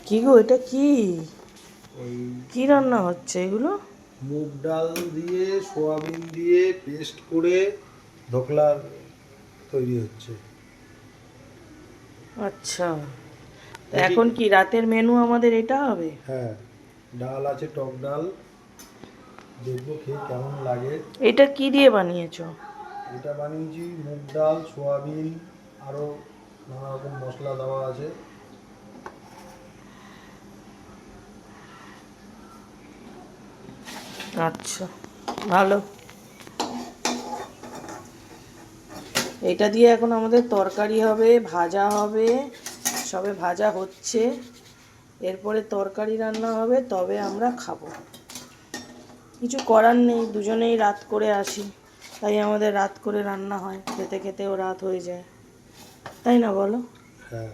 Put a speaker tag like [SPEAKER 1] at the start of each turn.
[SPEAKER 1] কি গো, এটা কি
[SPEAKER 2] ওই
[SPEAKER 1] কি রান্না হচ্ছে এগুলো?
[SPEAKER 2] মুগ ডাল দিয়ে সোয়াবিন দিয়ে পেস্ট করে ধোকলার তৈরি হচ্ছে।
[SPEAKER 1] আচ্ছা, তো
[SPEAKER 2] দেখি।
[SPEAKER 1] এখন কি রাতের মেনু আমাদের এটা হবে?
[SPEAKER 2] হ্যাঁ, ডাল আছে, টক ডাল। দেখবো খেয়ে কেমন লাগে।
[SPEAKER 1] এটা কি দিয়ে বানিয়েছো?
[SPEAKER 2] এটা বানিয়েছি মুগ ডাল, সোয়াবিন, আরও নানা রকম মশলা দেওয়া আছে।
[SPEAKER 1] আচ্ছা, ভালো। এটা দিয়ে এখন আমাদের তরকারি হবে, ভাজা হবে, সবে ভাজা হচ্ছে, এরপরে তরকারি রান্না হবে, তবে আমরা খাবো। কিছু করার নেই, দুজনেই রাত করে আসি, তাই আমাদের রাত করে রান্না হয়, খেতে খেতেও রাত হয়ে যায়, তাই না বলো?
[SPEAKER 2] হ্যাঁ।